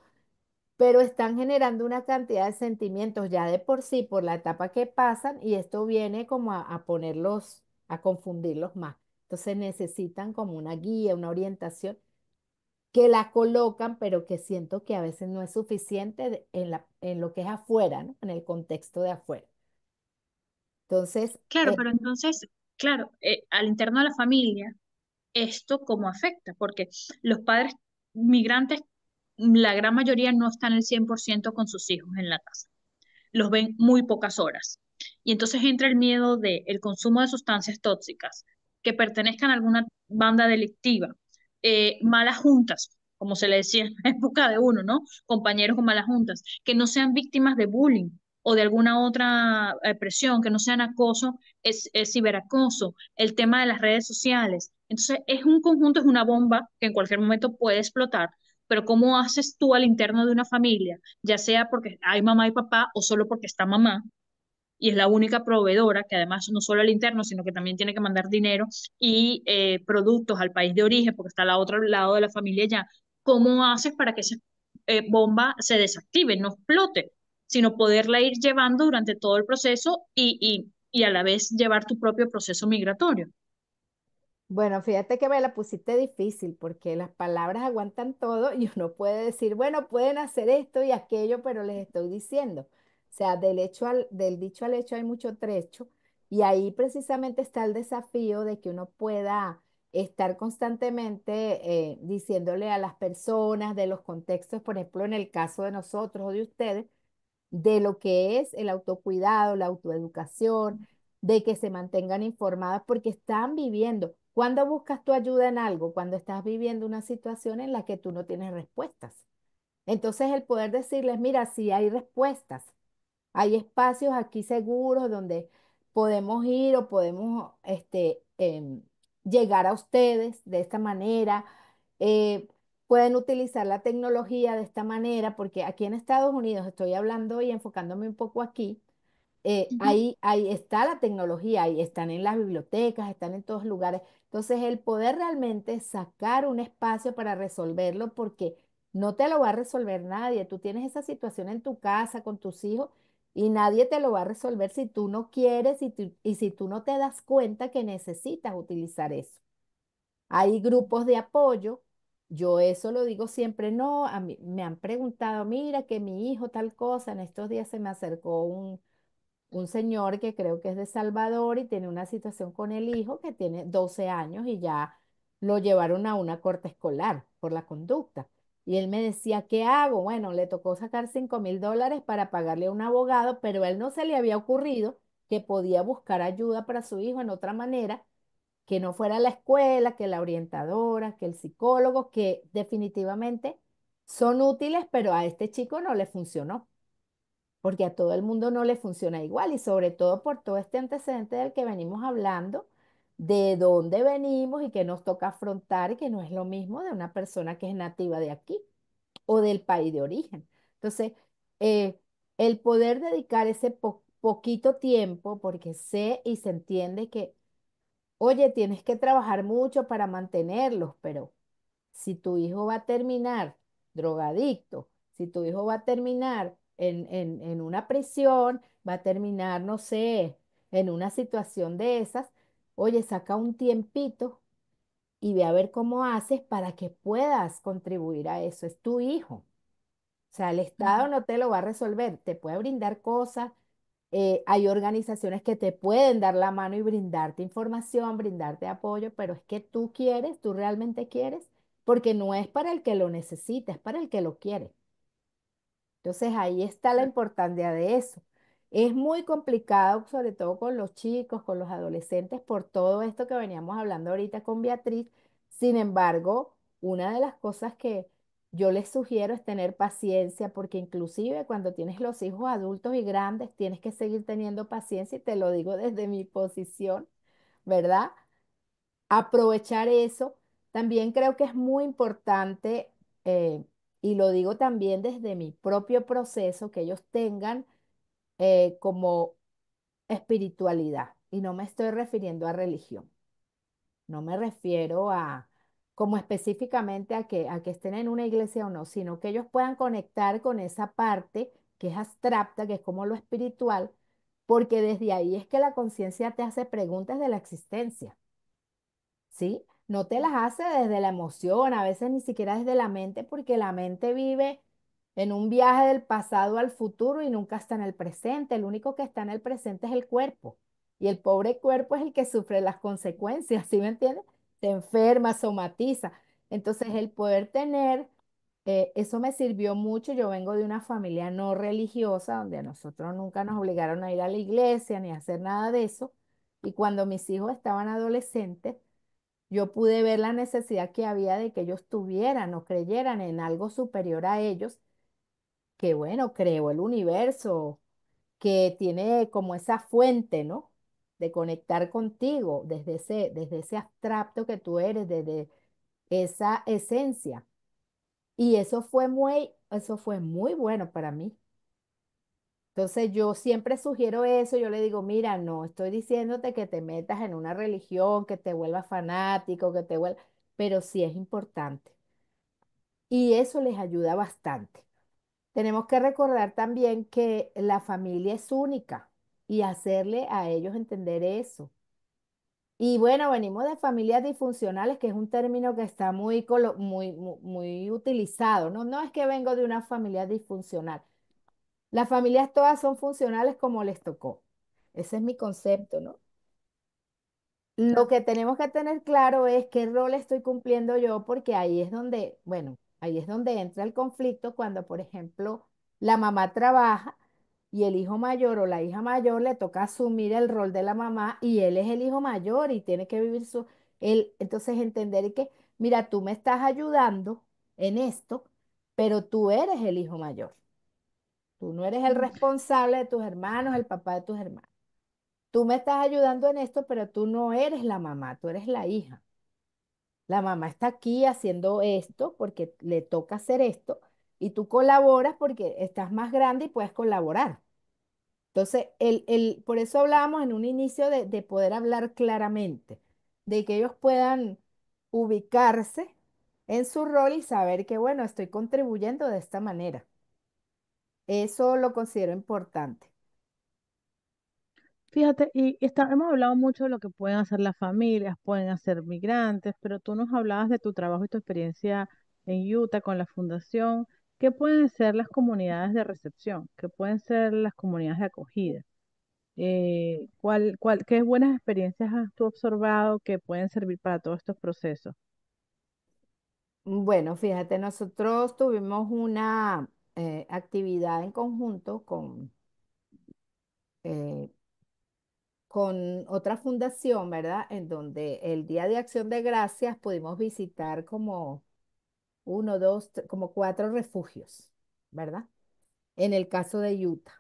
pero están generando una cantidad de sentimientos ya de por sí, por la etapa que pasan, y esto viene como a ponerlos, a confundirlos más. Entonces necesitan como una guía, una orientación que la colocan, pero que siento que a veces no es suficiente en lo que es afuera, ¿no? En el contexto de afuera. Entonces, Claro, pero entonces, claro, al interno de la familia, ¿esto cómo afecta? Porque los padres migrantes, la gran mayoría no están el 100% con sus hijos en la casa, los ven muy pocas horas. Y entonces entra el miedo de el consumo de sustancias tóxicas que pertenezcan a alguna banda delictiva, malas juntas, como se le decía en la época de uno, ¿no? Compañeros con malas juntas, que no sean víctimas de bullying o de alguna otra presión, que no sean acoso, es ciberacoso, el tema de las redes sociales. Entonces es un conjunto, es una bomba que en cualquier momento puede explotar, pero ¿cómo haces tú al interno de una familia, ya sea porque hay mamá y papá o solo porque está mamá y es la única proveedora, que además no solo al interno, sino que también tiene que mandar dinero y productos al país de origen, porque está al otro lado de la familia ya? ¿Cómo haces para que esa bomba se desactive, no explote, sino poderla ir llevando durante todo el proceso y a la vez llevar tu propio proceso migratorio? bueno, fíjate que me la pusiste difícil porque las palabras aguantan todo y uno puede decir, bueno, pueden hacer esto y aquello, pero les estoy diciendo. O sea, del dicho al hecho hay mucho trecho y ahí precisamente está el desafío de que uno pueda estar constantemente diciéndole a las personas de los contextos, por ejemplo, en el caso de nosotros o de ustedes, de lo que es el autocuidado, la autoeducación, de que se mantengan informadas porque están viviendo. ¿Cuándo buscas tu ayuda en algo? Cuando estás viviendo una situación en la que tú no tienes respuestas. Entonces el poder decirles, mira, sí hay respuestas, hay espacios aquí seguros donde podemos ir o podemos llegar a ustedes de esta manera. eh, Pueden utilizar la tecnología de esta manera, porque aquí en Estados Unidos, estoy hablando y enfocándome un poco aquí, Ujú. ahí está la tecnología, ahí están en las bibliotecas, están en todos lugares. Entonces, el poder realmente sacar un espacio para resolverlo, porque no te lo va a resolver nadie. Tú tienes esa situación en tu casa con tus hijos y nadie te lo va a resolver si tú no quieres y si tú no te das cuenta que necesitas utilizar eso. Hay grupos de apoyo. Yo eso lo digo siempre, no, a mí me han preguntado, mira que mi hijo tal cosa, en estos días se me acercó un señor que creo que es de Salvador y tiene una situación con el hijo que tiene 12 años y ya lo llevaron a una corte escolar por la conducta. Y él me decía, ¿qué hago? Bueno, le tocó sacar $5,000 para pagarle a un abogado, pero a él no se le había ocurrido que podía buscar ayuda para su hijo en otra manera, que no fuera la escuela, que la orientadora, que el psicólogo, que definitivamente son útiles, pero a este chico no le funcionó porque a todo el mundo no le funciona igual y sobre todo por todo este antecedente del que venimos hablando, de dónde venimos y que nos toca afrontar y que no es lo mismo de una persona que es nativa de aquí o del país de origen. Entonces, eh, el poder dedicar ese poquito tiempo, porque sé y se entiende que, oye, tienes que trabajar mucho para mantenerlos, pero si tu hijo va a terminar drogadicto, si tu hijo va a terminar en una prisión, va a terminar, no sé, en una situación de esas, oye, saca un tiempito y ve a ver cómo haces para que puedas contribuir a eso. Es tu hijo. O sea, el Estado Ujú. no te lo va a resolver, te puede brindar cosas. Hay organizaciones que te pueden dar la mano y brindarte información, brindarte apoyo, pero es que tú quieres, tú realmente quieres, porque no es para el que lo necesita, es para el que lo quiere. Entonces ahí está la importancia de eso. Es muy complicado, sobre todo con los chicos, con los adolescentes, por todo esto que veníamos hablando ahorita con Beatriz. Sin embargo, una de las cosas que yo les sugiero es tener paciencia, porque inclusive cuando tienes los hijos adultos y grandes, tienes que seguir teniendo paciencia, y te lo digo desde mi posición, ¿verdad? Aprovechar eso. También creo que es muy importante, eh, y lo digo también desde mi propio proceso, que ellos tengan como espiritualidad. Y no me estoy refiriendo a religión, no me refiero a como específicamente a que estén en una iglesia o no, sino que ellos puedan conectar con esa parte que es abstracta, que es como lo espiritual, porque desde ahí es que la conciencia te hace preguntas de la existencia. ¿Sí? no te las hace desde la emoción, a veces ni siquiera desde la mente, porque la mente vive en un viaje del pasado al futuro y nunca está en el presente. El único que está en el presente es el cuerpo. Y el pobre cuerpo es el que sufre las consecuencias, ¿sí me entiendes? Se enferma, somatiza. Entonces, el poder tener, eso me sirvió mucho. Yo vengo de una familia no religiosa, donde a nosotros nunca nos obligaron a ir a la iglesia ni a hacer nada de eso. Y cuando mis hijos estaban adolescentes, yo pude ver la necesidad que había de que ellos tuvieran o creyeran en algo superior a ellos, que bueno, creó el universo, que tiene como esa fuente, ¿no? De conectar contigo desde ese abstracto que tú eres, desde esa esencia. Y eso fue muy bueno para mí. Entonces yo siempre sugiero eso, yo le digo, mira, no estoy diciéndote que te metas en una religión, que te vuelvas fanático, pero sí es importante. Y eso les ayuda bastante. Tenemos que recordar también que la familia es única y hacerle a ellos entender eso. Y bueno, venimos de familias disfuncionales, que es un término que está muy utilizado, ¿no? No es que vengo de una familia disfuncional. Las familias todas son funcionales como les tocó. Ese es mi concepto, ¿no? Lo que tenemos que tener claro es qué rol estoy cumpliendo yo, porque ahí es donde, bueno, ahí es donde entra el conflicto cuando, por ejemplo, la mamá trabaja y el hijo mayor o la hija mayor le toca asumir el rol de la mamá y él es el hijo mayor y tiene que vivir entonces entender que, mira, tú me estás ayudando en esto, pero tú eres el hijo mayor. Tú no eres el Mm. responsable de tus hermanos, el papá de tus hermanos. Tú me estás ayudando en esto, pero tú no eres la mamá, tú eres la hija. La mamá está aquí haciendo esto porque le toca hacer esto y tú colaboras porque estás más grande y puedes colaborar. Entonces, por eso hablábamos en un inicio de poder hablar claramente, de que ellos puedan ubicarse en su rol y saber que, bueno, estoy contribuyendo de esta manera. Eso lo considero importante. Fíjate, hemos hablado mucho de lo que pueden hacer las familias, pueden hacer migrantes, pero tú nos hablabas de tu trabajo y tu experiencia en Utah con la fundación. ¿Qué pueden ser las comunidades de recepción? ¿Qué pueden ser las comunidades de acogida? ¿Qué buenas experiencias has tú observado que pueden servir para todos estos procesos? Bueno, fíjate, nosotros tuvimos una actividad en conjunto eh, con otra fundación, ¿verdad? En donde el Día de Acción de Gracias pudimos visitar como uno, dos, como cuatro refugios, ¿verdad? En el caso de Utah,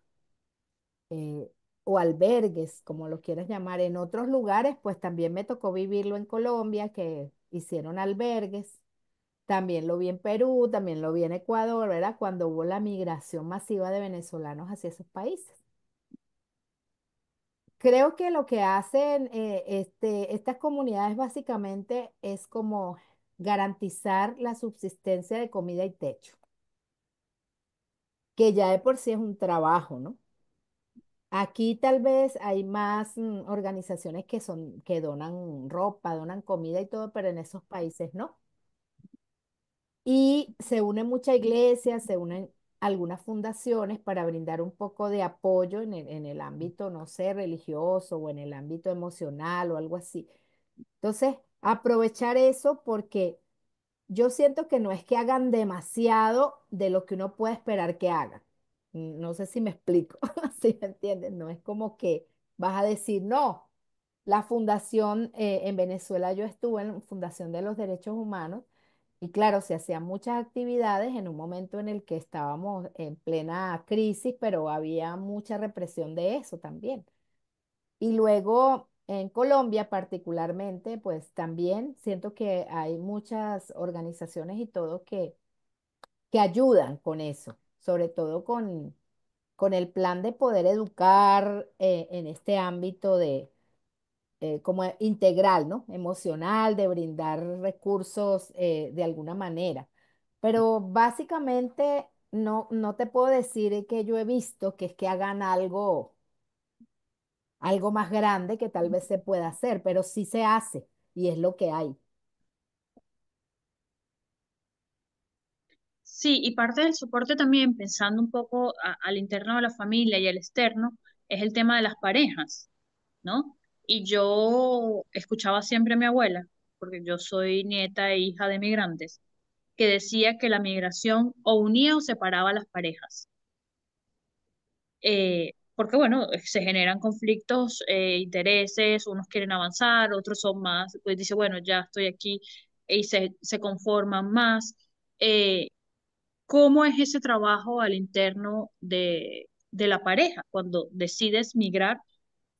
eh, o albergues, como lo quieras llamar. En otros lugares, pues también me tocó vivirlo en Colombia, que hicieron albergues. También lo vi en Perú, también lo vi en Ecuador, ¿verdad? Cuando hubo la migración masiva de venezolanos hacia esos países. Creo que lo que hacen estas comunidades básicamente es como garantizar la subsistencia de comida y techo, que ya de por sí es un trabajo, ¿no? Aquí tal vez hay más organizaciones que donan ropa, donan comida y todo, pero en esos países no. Y se unen muchas iglesias, se unen algunas fundaciones para brindar un poco de apoyo en el ámbito, no sé, religioso o en el ámbito emocional o algo así. Entonces, aprovechar eso porque yo siento que no es que hagan demasiado de lo que uno puede esperar que hagan. No sé si me explico, si me entiendes. No es como que vas a decir, no, la fundación en Venezuela, yo estuve en la Fundación de los Derechos Humanos y claro, se hacían muchas actividades en un momento en el que estábamos en plena crisis, pero había mucha represión de eso también. Y luego en Colombia particularmente, pues también siento que hay muchas organizaciones y todo que ayudan con eso, sobre todo con el plan de poder educar en este ámbito de como integral, ¿no? Emocional, de brindar recursos de alguna manera. Pero básicamente no te puedo decir que yo he visto que es que hagan algo más grande que tal vez se pueda hacer, pero sí se hace y es lo que hay. Sí, y parte del soporte también, pensando un poco al interno de la familia y al externo, es el tema de las parejas, ¿no? Y yo escuchaba siempre a mi abuela, porque yo soy nieta e hija de migrantes, que decía que la migración o unía o separaba a las parejas. Porque bueno, se generan conflictos, intereses, unos quieren avanzar, otros son más, pues dice, bueno, ya estoy aquí y se conforman más. Eh, ¿Cómo es ese trabajo al interno de la pareja cuando decides migrar,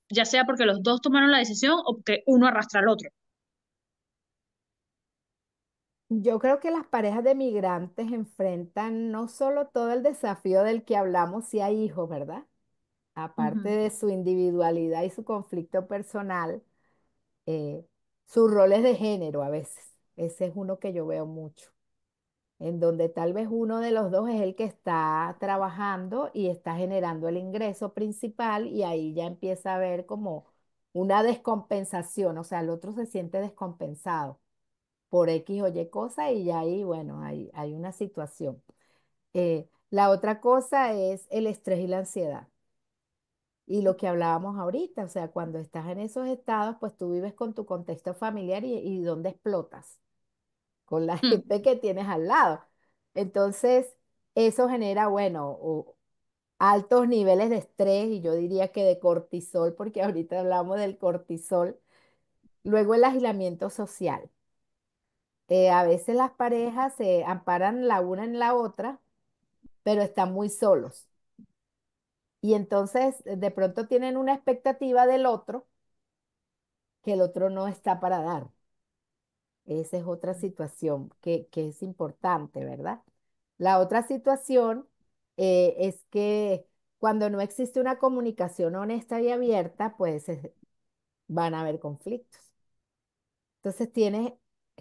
ya sea porque los dos tomaron la decisión o porque uno arrastra al otro? Yo creo que las parejas de migrantes enfrentan no solo todo el desafío del que hablamos si hay hijos, ¿verdad? Aparte Ujú, de su individualidad y su conflicto personal, eh, sus roles de género a veces. Ese es uno que yo veo mucho, en donde tal vez uno de los dos es el que está trabajando y está generando el ingreso principal y ahí ya empieza a haber como una descompensación, o sea, el otro se siente descompensado por X o Y cosa y ya ahí, bueno, hay una situación. La otra cosa es el estrés y la ansiedad. Y lo que hablábamos ahorita, o sea, cuando estás en esos estados, pues tú vives con tu contexto familiar y dónde explotas, con la mm, gente que tienes al lado. Entonces, eso genera, bueno, altos niveles de estrés y yo diría que de cortisol, porque ahorita hablamos del cortisol. Luego el aislamiento social. A veces las parejas se amparan la una en la otra, pero están muy solos. Y entonces de pronto tienen una expectativa del otro que el otro no está para dar. Esa es otra situación que es importante, ¿verdad? La otra situación es que cuando no existe una comunicación honesta y abierta, pues van a haber conflictos. Entonces tienes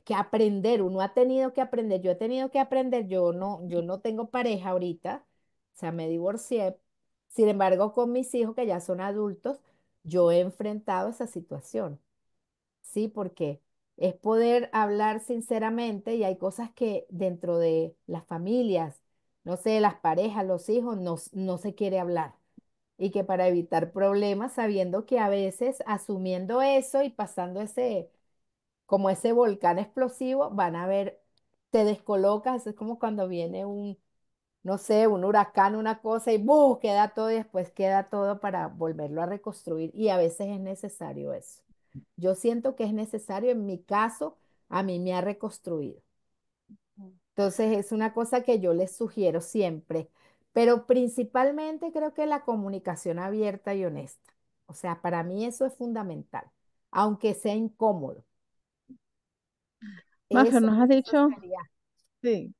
que aprender, uno ha tenido que aprender, yo he tenido que aprender, yo no tengo pareja ahorita, o sea, me divorcié. Sin embargo, con mis hijos que ya son adultos, yo he enfrentado esa situación. Sí, porque es poder hablar sinceramente y hay cosas que dentro de las familias, no sé, las parejas, los hijos, no se quiere hablar. Y que para evitar problemas, sabiendo que a veces asumiendo eso y pasando ese, como ese volcán explosivo, van a ver, te descolocas, es como cuando viene un, no sé, un huracán, una cosa y ¡bum! Queda todo y después queda todo para volverlo a reconstruir y a veces es necesario eso. Yo siento que es necesario, en mi caso, a mí me ha reconstruido. Entonces es una cosa que yo les sugiero siempre, pero principalmente creo que la comunicación abierta y honesta. O sea, para mí eso es fundamental, aunque sea incómodo. Mafer, nos has Eso dicho, sería. sí,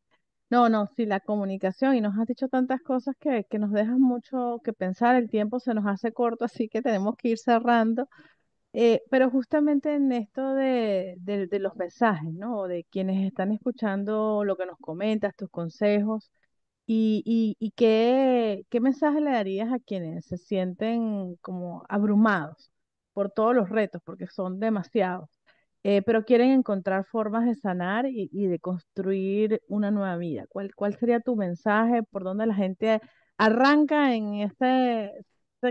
no, no, sí, la comunicación y nos has dicho tantas cosas que nos dejan mucho que pensar, el tiempo se nos hace corto, así que tenemos que ir cerrando. Pero justamente en esto de los mensajes, ¿no? O de quienes están escuchando lo que nos comentas, tus consejos, y qué mensaje le darías a quienes se sienten como abrumados por todos los retos, porque son demasiados, pero quieren encontrar formas de sanar y de construir una nueva vida. ¿Cuál sería tu mensaje? ¿Por dónde la gente arranca en esta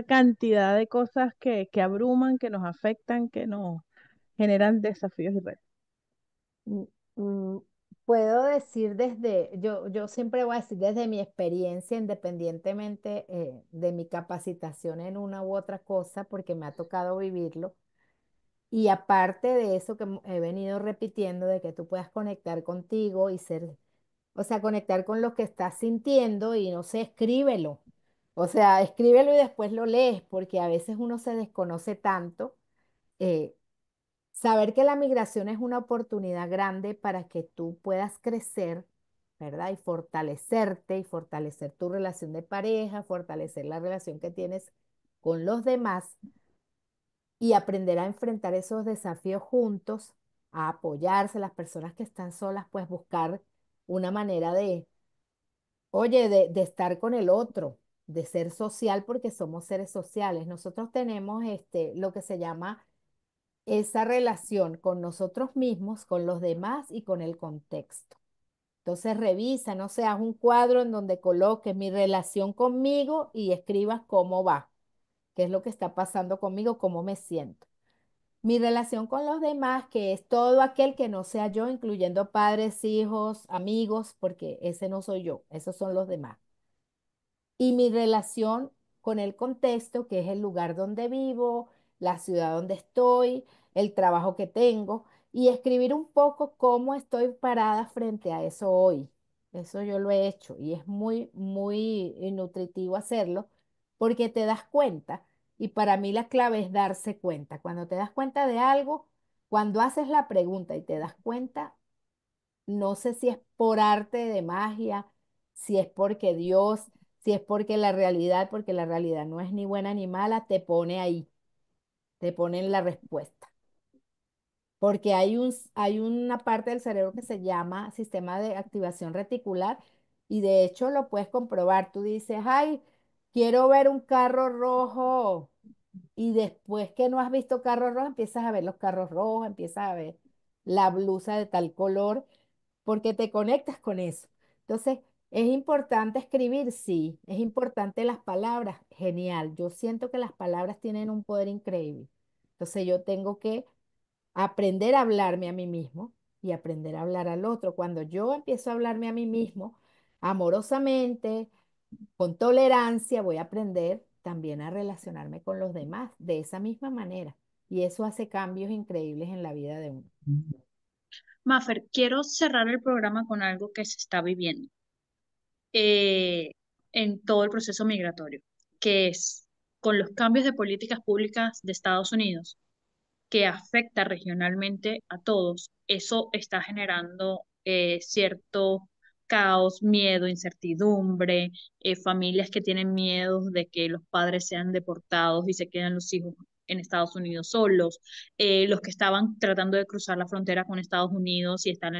cantidad de cosas que abruman, que nos afectan, que nos generan desafíos y retos? Mm, mm, Puedo decir yo siempre voy a decir desde mi experiencia, independientemente de mi capacitación en una u otra cosa, porque me ha tocado vivirlo. Y aparte de eso que he venido repitiendo, de que tú puedas conectar contigo y ser, o sea, conectar con lo que estás sintiendo y no sé, escríbelo. O sea, escríbelo y después lo lees, porque a veces uno se desconoce tanto. eh, Saber que la migración es una oportunidad grande para que tú puedas crecer, ¿verdad? Y fortalecerte y fortalecer tu relación de pareja, fortalecer la relación que tienes con los demás y aprender a enfrentar esos desafíos juntos, a apoyarse. Las personas que están solas, pues buscar una manera de, oye, de estar con el otro, de ser social porque somos seres sociales. Nosotros tenemos lo que se llama esa relación con nosotros mismos, con los demás y con el contexto. Entonces revisa, no sé, haz un cuadro en donde coloques mi relación conmigo y escribas cómo va, qué es lo que está pasando conmigo, cómo me siento. Mi relación con los demás, que es todo aquel que no sea yo, incluyendo padres, hijos, amigos, porque ese no soy yo, esos son los demás. Y mi relación con el contexto, que es el lugar donde vivo, la ciudad donde estoy, el trabajo que tengo, y escribir un poco cómo estoy parada frente a eso hoy. Eso yo lo he hecho y es muy, muy nutritivo hacerlo porque te das cuenta. Y para mí la clave es darse cuenta. Cuando te das cuenta de algo, cuando haces la pregunta y te das cuenta, no sé si es por arte de magia, si es porque Dios, si es porque la realidad no es ni buena ni mala, te pone ahí, te pone en la respuesta. Porque hay una parte del cerebro que se llama sistema de activación reticular y de hecho lo puedes comprobar. Tú dices, ay, quiero ver un carro rojo y después que no has visto carros rojos, empiezas a ver los carros rojos, empiezas a ver la blusa de tal color porque te conectas con eso. Entonces, es importante escribir, sí, es importante las palabras, genial. Yo siento que las palabras tienen un poder increíble. Entonces, yo tengo que aprender a hablarme a mí mismo y aprender a hablar al otro. Cuando yo empiezo a hablarme a mí mismo amorosamente, con tolerancia, voy a aprender también a relacionarme con los demás de esa misma manera. Y eso hace cambios increíbles en la vida de uno. Mafer, quiero cerrar el programa con algo que se está viviendo eh, en todo el proceso migratorio, que es con los cambios de políticas públicas de Estados Unidos que afecta regionalmente a todos, eso está generando cierto caos, miedo, incertidumbre, familias que tienen miedo de que los padres sean deportados y se quedan los hijos en Estados Unidos solos, los que estaban tratando de cruzar la frontera con Estados Unidos y están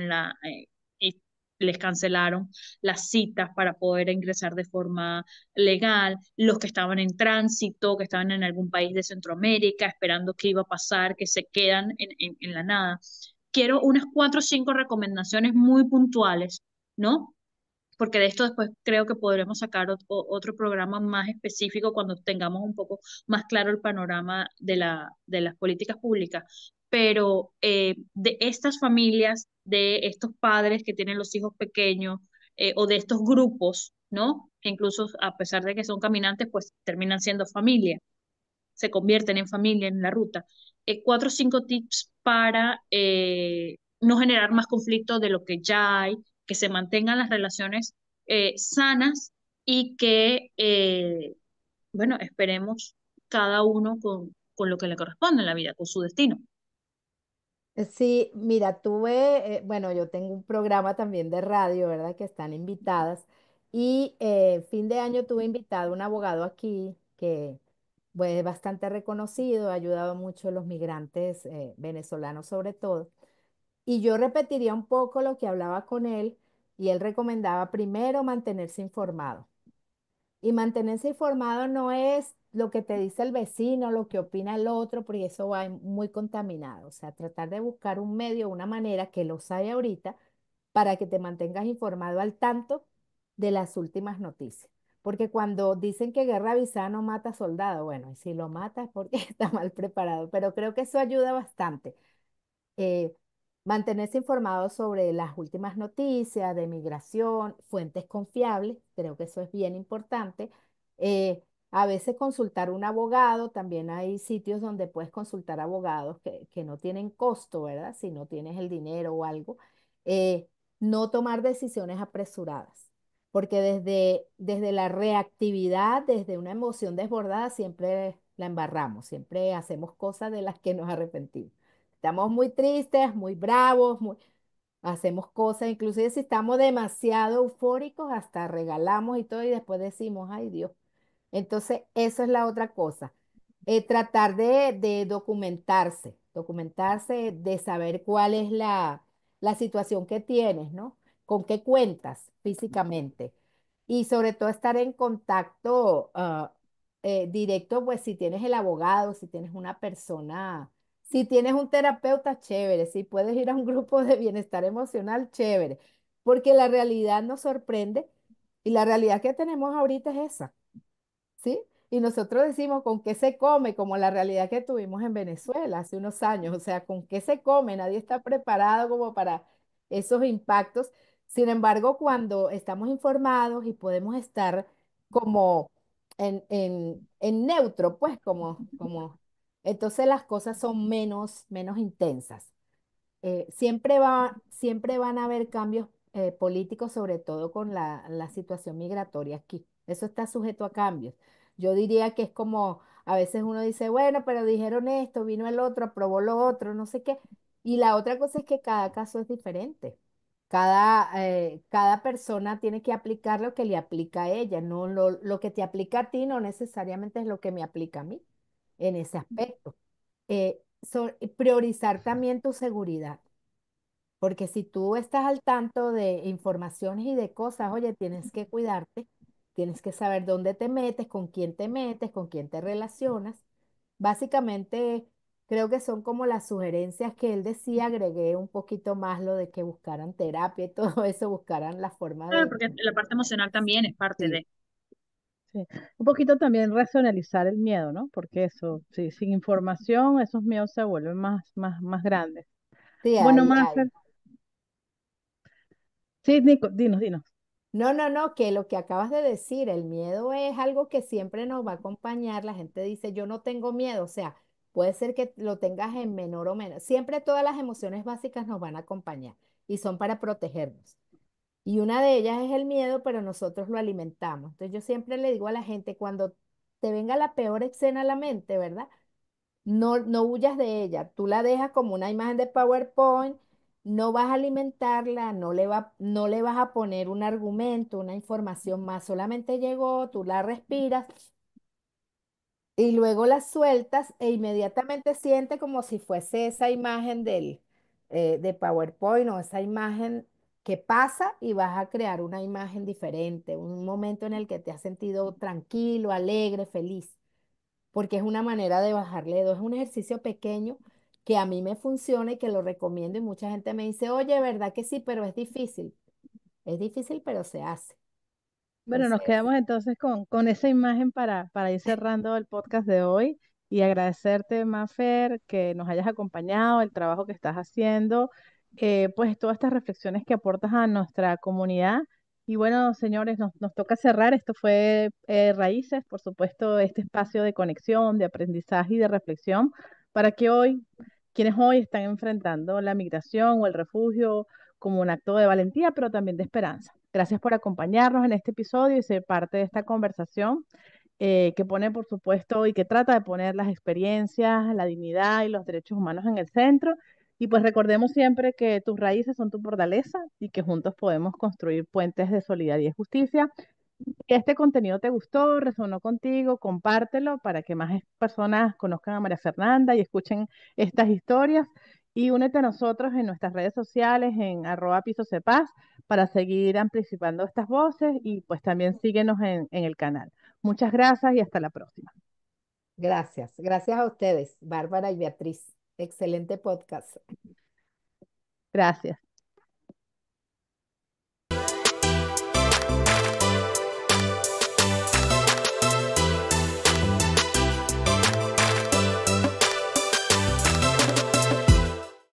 y les cancelaron las citas para poder ingresar de forma legal, los que estaban en tránsito, que estaban en algún país de Centroamérica, esperando qué iba a pasar, que se quedan en la nada. Quiero unas 4 o 5 recomendaciones muy puntuales, ¿no? Porque de esto después creo que podremos sacar otro programa más específico cuando tengamos un poco más claro el panorama de las políticas públicas. Pero de estas familias, de estos padres que tienen los hijos pequeños o de estos grupos, ¿no? Que incluso a pesar de que son caminantes, pues terminan siendo familia, se convierten en familia en la ruta. 4 o 5 tips para no generar más conflicto de lo que ya hay, que se mantengan las relaciones sanas y que, bueno, esperemos cada uno con lo que le corresponde en la vida, con su destino. Sí, mira, tuve, bueno, yo tengo un programa también de radio, ¿verdad? Que están invitadas. Y fin de año tuve invitado un abogado aquí que pues, es bastante reconocido, ha ayudado mucho a los migrantes venezolanos sobre todo. Y yo repetiría un poco lo que hablaba con él y él recomendaba primero mantenerse informado. Y mantenerse informado no es lo que te dice el vecino, lo que opina el otro, porque eso va muy contaminado. O sea, tratar de buscar un medio, una manera que los hay ahorita para que te mantengas informado al tanto de las últimas noticias. Porque cuando dicen que guerra avisada no mata soldado, bueno, y si lo mata es porque está mal preparado, pero creo que eso ayuda bastante eh, mantenerse informado sobre las últimas noticias de migración, fuentes confiables, creo que eso es bien importante. A veces consultar un abogado, también hay sitios donde puedes consultar abogados que no tienen costo, ¿verdad? Si no tienes el dinero o algo. Eh, no tomar decisiones apresuradas, porque desde la reactividad, desde una emoción desbordada, siempre la embarramos, siempre hacemos cosas de las que nos arrepentimos. Estamos muy tristes, muy bravos, hacemos cosas, inclusive si estamos demasiado eufóricos, hasta regalamos y todo y después decimos, ay Dios. Entonces, eso es la otra cosa. Tratar de documentarse, de saber cuál es la situación que tienes, ¿no? Con qué cuentas físicamente. Y sobre todo estar en contacto directo, pues si tienes el abogado, si tienes una persona, si tienes un terapeuta, chévere, si puedes ir a un grupo de bienestar emocional, chévere. porque la realidad nos sorprende y la realidad que tenemos ahorita es esa. ¿Sí? Y nosotros decimos con qué se come, como la realidad que tuvimos en Venezuela hace unos años, o sea, con qué se come, nadie está preparado como para esos impactos. Sin embargo, cuando estamos informados y podemos estar como en neutro, pues entonces las cosas son menos intensas. Siempre van a haber cambios políticos, sobre todo con la situación migratoria aquí. Eso está sujeto a cambios. Yo diría que es como, a veces uno dice, bueno, pero dijeron esto, vino el otro, aprobó lo otro, no sé qué. Y la otra cosa es que cada caso es diferente. Cada persona tiene que aplicar lo que le aplica a ella, no lo que te aplica a ti no necesariamente es lo que me aplica a mí en ese aspecto. Priorizar también tu seguridad. Porque si tú estás al tanto de informaciones y de cosas, oye, tienes que cuidarte, tienes que saber dónde te metes, con quién te relacionas. Básicamente, creo que son como las sugerencias que él decía, agregué un poquito más lo de que buscaran terapia y todo eso, buscaran la forma Claro, de... porque la parte emocional también es parte Sí, de... Sí. Un poquito también racionalizar el miedo, ¿no? Porque eso, sí, sin información, esos miedos se vuelven más grandes. sí, Bueno, hay. Mafer, sí, Nico, dinos. No, no, no, que lo que acabas de decir, el miedo es algo que siempre nos va a acompañar. La gente dice, yo no tengo miedo, o sea, puede ser que lo tengas en menor o menos. Siempre todas las emociones básicas nos van a acompañar y son para protegernos. Y una de ellas es el miedo, pero nosotros lo alimentamos. Entonces yo siempre le digo a la gente, cuando te venga la peor escena a la mente, ¿verdad? No huyas de ella, tú la dejas como una imagen de PowerPoint, no vas a alimentarla, no le vas a poner un argumento, una información más, solamente llegó, tú la respiras y luego la sueltas e inmediatamente siente como si fuese esa imagen de PowerPoint o esa imagen que pasa y vas a crear una imagen diferente, un momento en el que te has sentido tranquilo, alegre, feliz porque es una manera de bajarle dos. Es un ejercicio pequeño que a mí me funciona y que lo recomiendo y mucha gente me dice, oye, ¿verdad que sí? Pero es difícil. Es difícil, pero se hace. Bueno, nos Entonces, quedamos entonces con esa imagen para ir cerrando el podcast de hoy y agradecerte, Mafer, que nos hayas acompañado, el trabajo que estás haciendo, pues todas estas reflexiones que aportas a nuestra comunidad. Y bueno, señores, nos toca cerrar. Esto fue Raíces, por supuesto, este espacio de conexión, de aprendizaje y de reflexión para que hoy, quienes hoy están enfrentando la migración o el refugio, como un acto de valentía, pero también de esperanza. Gracias por acompañarnos en este episodio y ser parte de esta conversación que pone, por supuesto, y que trata de poner las experiencias, la dignidad y los derechos humanos en el centro. Y pues recordemos siempre que tus raíces son tu fortaleza y que juntos podemos construir puentes de solidaridad y justicia. Si este contenido te gustó, resonó contigo, compártelo para que más personas conozcan a María Fernanda y escuchen estas historias. Y únete a nosotros en nuestras redes sociales, en @pisocepaz, para seguir amplificando estas voces y pues también síguenos en el canal. Muchas gracias y hasta la próxima. gracias. Gracias a ustedes, Bárbara y Beatriz. Excelente podcast. Gracias.